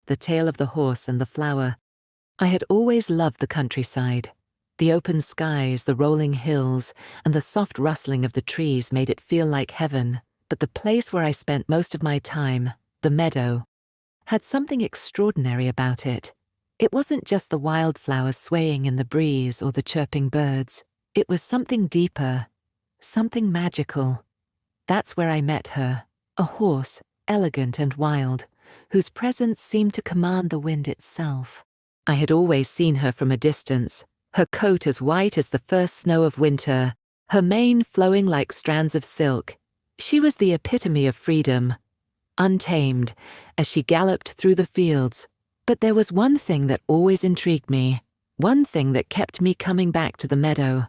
The Tale of the Horse and the Flower. I had always loved the countryside. The open skies, the rolling hills, and the soft rustling of the trees made it feel like heaven. But the place where I spent most of my time, the meadow, had something extraordinary about it. It wasn't just the wildflowers swaying in the breeze or the chirping birds. It was something deeper, something magical. That's where I met her, a horse, elegant and wild, whose presence seemed to command the wind itself. I had always seen her from a distance, her coat as white as the first snow of winter, her mane flowing like strands of silk. She was the epitome of freedom, untamed, as she galloped through the fields. But there was one thing that always intrigued me, one thing that kept me coming back to the meadow.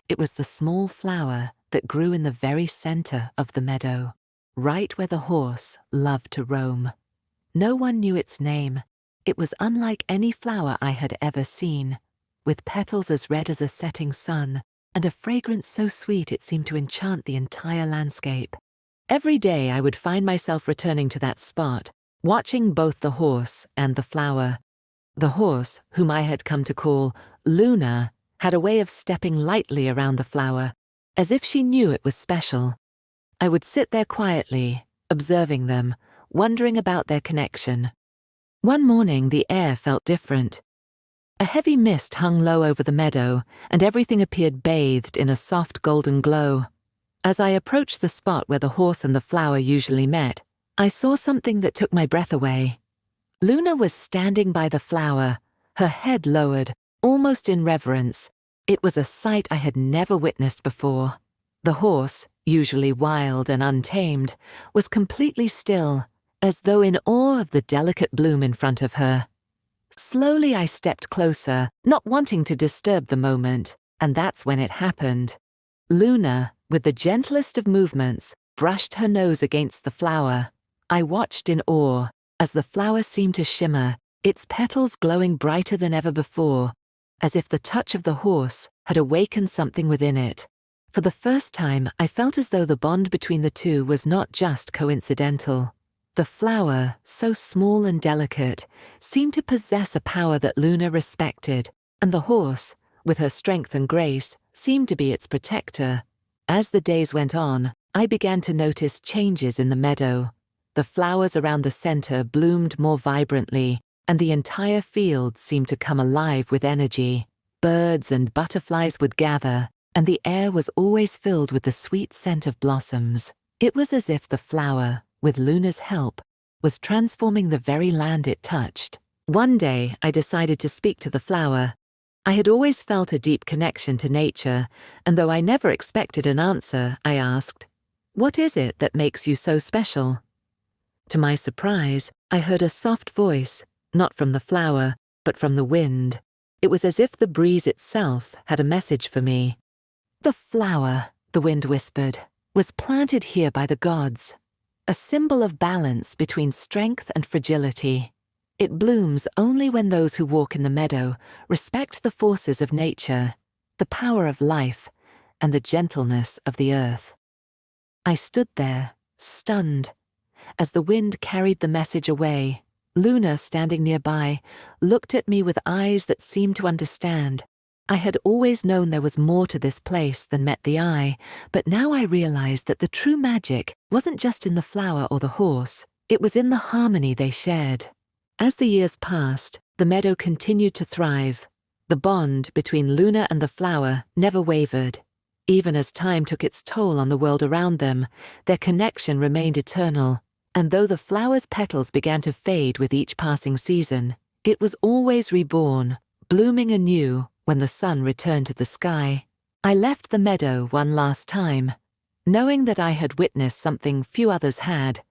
It was the small flower that grew in the very center of the meadow, right where the horse loved to roam. No one knew its name. It was unlike any flower I had ever seen, with petals as red as a setting sun, and a fragrance so sweet it seemed to enchant the entire landscape. Every day I would find myself returning to that spot, watching both the horse and the flower. The horse, whom I had come to call Luna, had a way of stepping lightly around the flower, as if she knew it was special. I would sit there quietly, observing them, wondering about their connection. One morning the air felt different. A heavy mist hung low over the meadow, and everything appeared bathed in a soft golden glow. As I approached the spot where the horse and the flower usually met, I saw something that took my breath away. Luna was standing by the flower, her head lowered, almost in reverence. It was a sight I had never witnessed before. The horse, usually wild and untamed, was completely still, as though in awe of the delicate bloom in front of her. Slowly I stepped closer, not wanting to disturb the moment, and that's when it happened. Luna, with the gentlest of movements, brushed her nose against the flower. I watched in awe as the flower seemed to shimmer, its petals glowing brighter than ever before, as if the touch of the horse had awakened something within it. For the first time, I felt as though the bond between the two was not just coincidental. The flower, so small and delicate, seemed to possess a power that Luna respected, and the horse, with her strength and grace, seemed to be its protector. As the days went on, I began to notice changes in the meadow. The flowers around the center bloomed more vibrantly, and the entire field seemed to come alive with energy. Birds and butterflies would gather, and the air was always filled with the sweet scent of blossoms. It was as if the flower, with Luna's help, was transforming the very land it touched. One day, I decided to speak to the flower. I had always felt a deep connection to nature, and though I never expected an answer, I asked, "What is it that makes you so special?" To my surprise, I heard a soft voice, not from the flower, but from the wind. It was as if the breeze itself had a message for me. "The flower," the wind whispered, "was planted here by the gods, a symbol of balance between strength and fragility. It blooms only when those who walk in the meadow respect the forces of nature, the power of life, and the gentleness of the earth." I stood there, stunned. As the wind carried the message away, Luna, standing nearby, looked at me with eyes that seemed to understand. I had always known there was more to this place than met the eye, but now I realized that the true magic wasn't just in the flower or the horse, it was in the harmony they shared. As the years passed, the meadow continued to thrive. The bond between Luna and the flower never wavered. Even as time took its toll on the world around them, their connection remained eternal. And though the flower's petals began to fade with each passing season, it was always reborn, blooming anew when the sun returned to the sky. I left the meadow one last time, knowing that I had witnessed something few others had.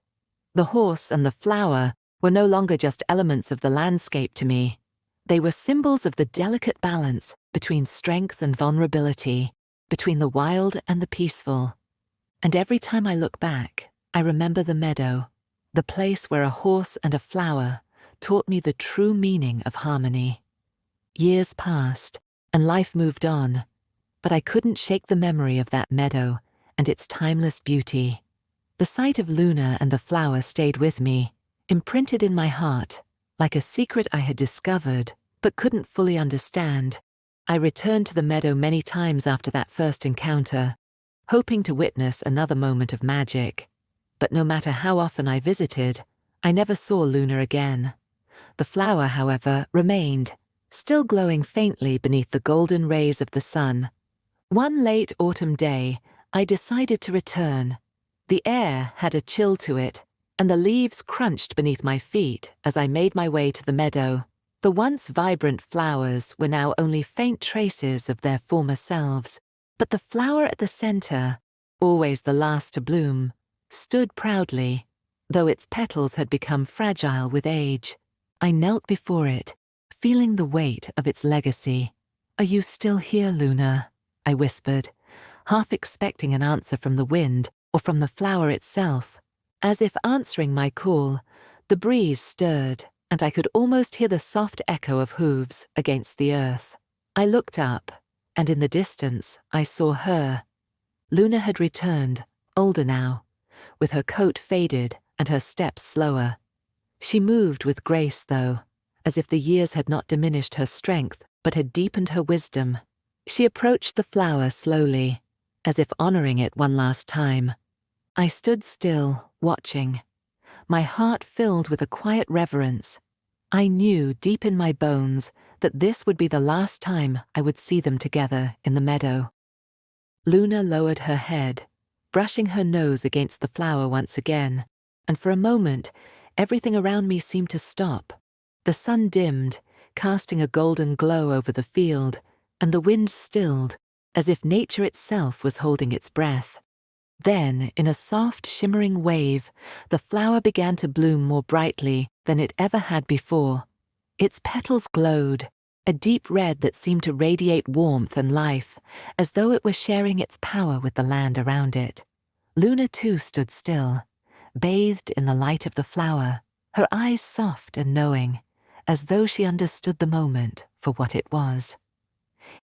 The horse and the flower were no longer just elements of the landscape to me. They were symbols of the delicate balance between strength and vulnerability, between the wild and the peaceful. And every time I look back, I remember the meadow, the place where a horse and a flower taught me the true meaning of harmony. Years passed, and life moved on, but I couldn't shake the memory of that meadow and its timeless beauty. The sight of Luna and the flower stayed with me, imprinted in my heart. like a secret I had discovered but couldn't fully understand. I returned to the meadow many times after that first encounter, hoping to witness another moment of magic. But no matter how often I visited, I never saw Luna again. The flower, however, remained, still glowing faintly beneath the golden rays of the sun. One late autumn day, I decided to return. The air had a chill to it, and the leaves crunched beneath my feet as I made my way to the meadow. The once vibrant flowers were now only faint traces of their former selves, but the flower at the center, always the last to bloom, stood proudly, though its petals had become fragile with age. I knelt before it, feeling the weight of its legacy. "Are you still here, Luna?" I whispered, half expecting an answer from the wind or from the flower itself. As if answering my call, the breeze stirred, and I could almost hear the soft echo of hooves against the earth. I looked up, and in the distance I saw her. Luna had returned, older now, with her coat faded and her steps slower. She moved with grace, though, as if the years had not diminished her strength but had deepened her wisdom. She approached the flower slowly, as if honoring it one last time. I stood still, watching, my heart filled with a quiet reverence. I knew deep in my bones that this would be the last time I would see them together in the meadow. Luna lowered her head, brushing her nose against the flower once again, and for a moment, everything around me seemed to stop. The sun dimmed, casting a golden glow over the field, and the wind stilled, as if nature itself was holding its breath. Then, in a soft, shimmering wave, the flower began to bloom more brightly than it ever had before. Its petals glowed, a deep red that seemed to radiate warmth and life, as though it were sharing its power with the land around it. Luna too stood still, bathed in the light of the flower, her eyes soft and knowing, as though she understood the moment for what it was.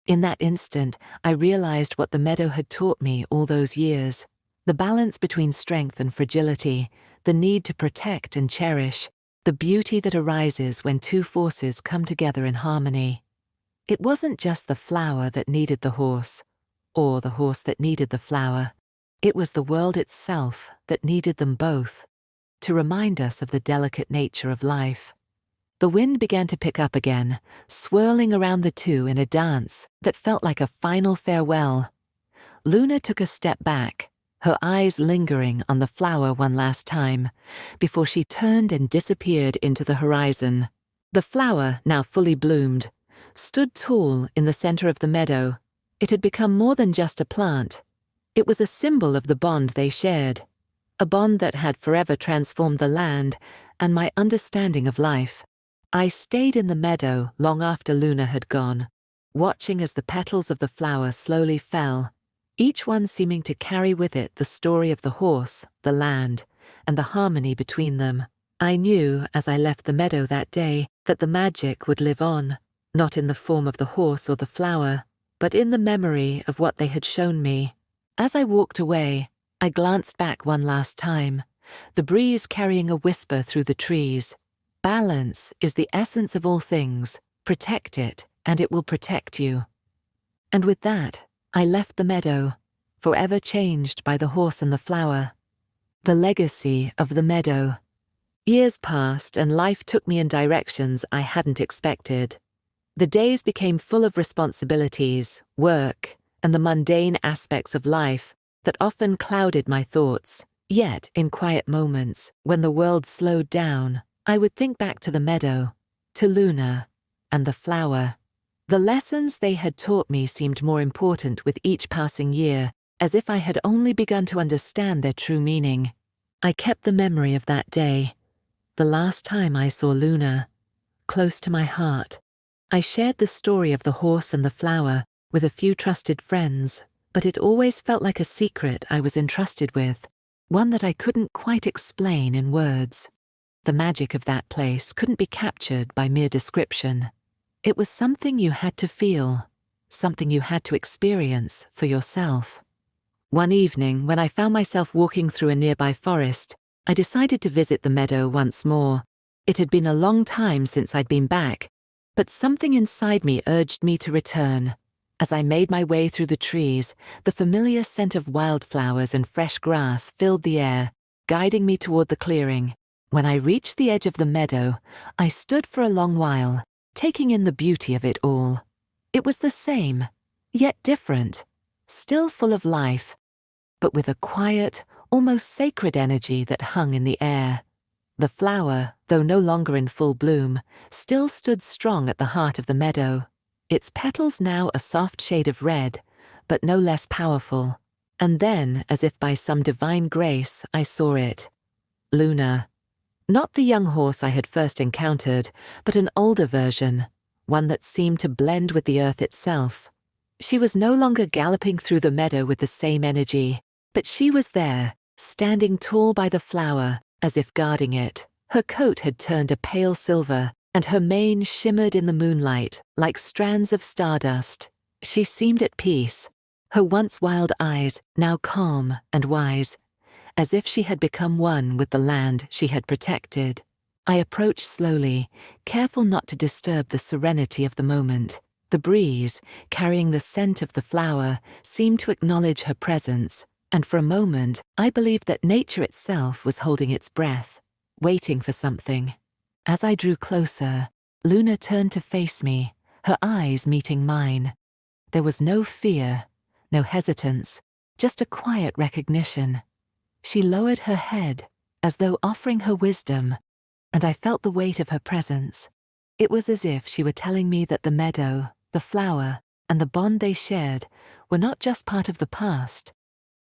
In that instant, I realized what the meadow had taught me all those years. The balance between strength and fragility, the need to protect and cherish, the beauty that arises when two forces come together in harmony. It wasn't just the flower that needed the horse, or the horse that needed the flower. It was the world itself that needed them both, to remind us of the delicate nature of life. The wind began to pick up again, swirling around the two in a dance that felt like a final farewell. Luna took a step back, her eyes lingering on the flower one last time, before she turned and disappeared into the horizon. The flower, now fully bloomed, stood tall in the center of the meadow. It had become more than just a plant. It was a symbol of the bond they shared, a bond that had forever transformed the land and my understanding of life. I stayed in the meadow long after Luna had gone, watching as the petals of the flower slowly fell, each one seeming to carry with it the story of the horse, the land, and the harmony between them. I knew, as I left the meadow that day, that the magic would live on, not in the form of the horse or the flower, but in the memory of what they had shown me. As I walked away, I glanced back one last time, the breeze carrying a whisper through the trees. Balance is the essence of all things. Protect it, and it will protect you. And with that, I left the meadow, forever changed by the horse and the flower. The legacy of the meadow. Years passed and life took me in directions I hadn't expected. The days became full of responsibilities, work, and the mundane aspects of life that often clouded my thoughts. Yet, in quiet moments, when the world slowed down, I would think back to the meadow, to Luna, and the flower. The lessons they had taught me seemed more important with each passing year, as if I had only begun to understand their true meaning. I kept the memory of that day, the last time I saw Luna, close to my heart. I shared the story of the horse and the flower with a few trusted friends, but it always felt like a secret I was entrusted with, one that I couldn't quite explain in words. The magic of that place couldn't be captured by mere description. It was something you had to feel, something you had to experience for yourself. One evening, when I found myself walking through a nearby forest, I decided to visit the meadow once more. It had been a long time since I'd been back, but something inside me urged me to return. As I made my way through the trees, the familiar scent of wildflowers and fresh grass filled the air, guiding me toward the clearing. When I reached the edge of the meadow, I stood for a long while, taking in the beauty of it all. It was the same, yet different, still full of life, but with a quiet, almost sacred energy that hung in the air. The flower, though no longer in full bloom, still stood strong at the heart of the meadow, its petals now a soft shade of red, but no less powerful. And then, as if by some divine grace, I saw it. Luna. Not the young horse I had first encountered, but an older version, one that seemed to blend with the earth itself. She was no longer galloping through the meadow with the same energy, but she was there, standing tall by the flower, as if guarding it. Her coat had turned a pale silver, and her mane shimmered in the moonlight like strands of stardust. She seemed at peace, her once wild eyes now calm and wise, as if she had become one with the land she had protected. I approached slowly, careful not to disturb the serenity of the moment. The breeze, carrying the scent of the flower, seemed to acknowledge her presence, and for a moment I believed that nature itself was holding its breath, waiting for something. As I drew closer, Luna turned to face me, her eyes meeting mine. There was no fear, no hesitance, just a quiet recognition. She lowered her head, as though offering her wisdom, and I felt the weight of her presence. It was as if she were telling me that the meadow, the flower, and the bond they shared were not just part of the past.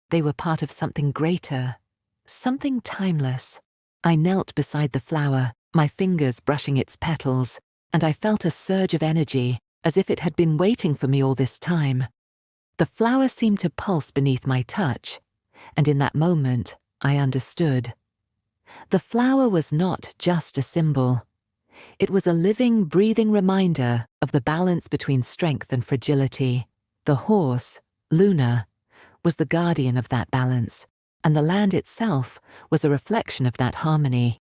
They were part of something greater, something timeless. I knelt beside the flower, my fingers brushing its petals, and I felt a surge of energy, as if it had been waiting for me all this time. The flower seemed to pulse beneath my touch, and in that moment I understood. The flower was not just a symbol. It was a living, breathing reminder of the balance between strength and fragility. The horse, Luna, was the guardian of that balance, and the land itself was a reflection of that harmony.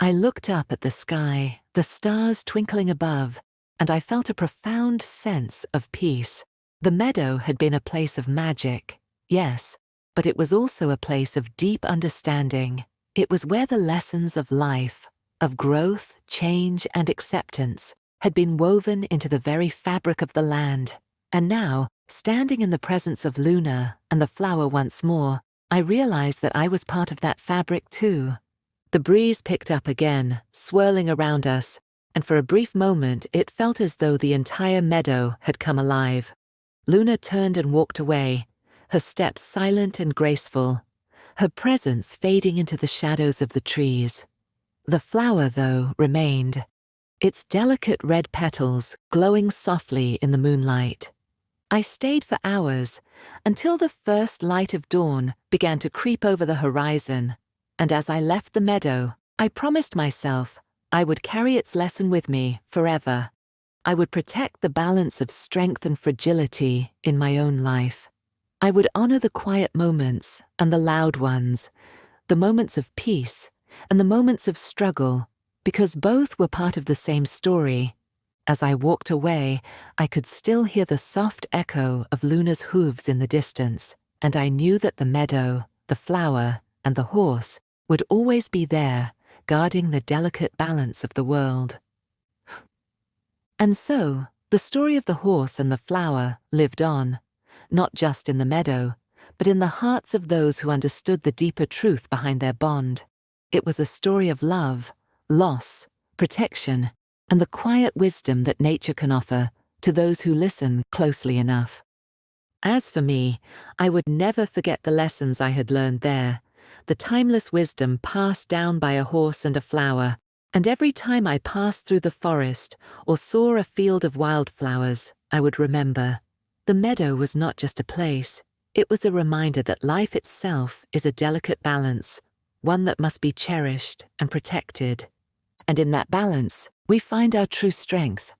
I looked up at the sky, the stars twinkling above, and I felt a profound sense of peace. The meadow had been a place of magic, yes, but it was also a place of deep understanding. It was where the lessons of life, of growth, change, and acceptance had been woven into the very fabric of the land. And now, standing in the presence of Luna and the flower once more, I realized that I was part of that fabric too. The breeze picked up again, swirling around us, and for a brief moment it felt as though the entire meadow had come alive. Luna turned and walked away, her steps silent and graceful, her presence fading into the shadows of the trees. The flower, though, remained, its delicate red petals glowing softly in the moonlight. I stayed for hours, until the first light of dawn began to creep over the horizon, and as I left the meadow, I promised myself I would carry its lesson with me forever. I would protect the balance of strength and fragility in my own life. I would honor the quiet moments and the loud ones, the moments of peace and the moments of struggle, because both were part of the same story. As I walked away, I could still hear the soft echo of Luna's hooves in the distance, and I knew that the meadow, the flower, and the horse would always be there, guarding the delicate balance of the world. And so, the story of the horse and the flower lived on, not just in the meadow, but in the hearts of those who understood the deeper truth behind their bond. It was a story of love, loss, protection, and the quiet wisdom that nature can offer to those who listen closely enough. As for me, I would never forget the lessons I had learned there, the timeless wisdom passed down by a horse and a flower, and every time I passed through the forest or saw a field of wildflowers, I would remember. The meadow was not just a place, it was a reminder that life itself is a delicate balance, one that must be cherished and protected. And in that balance, we find our true strength.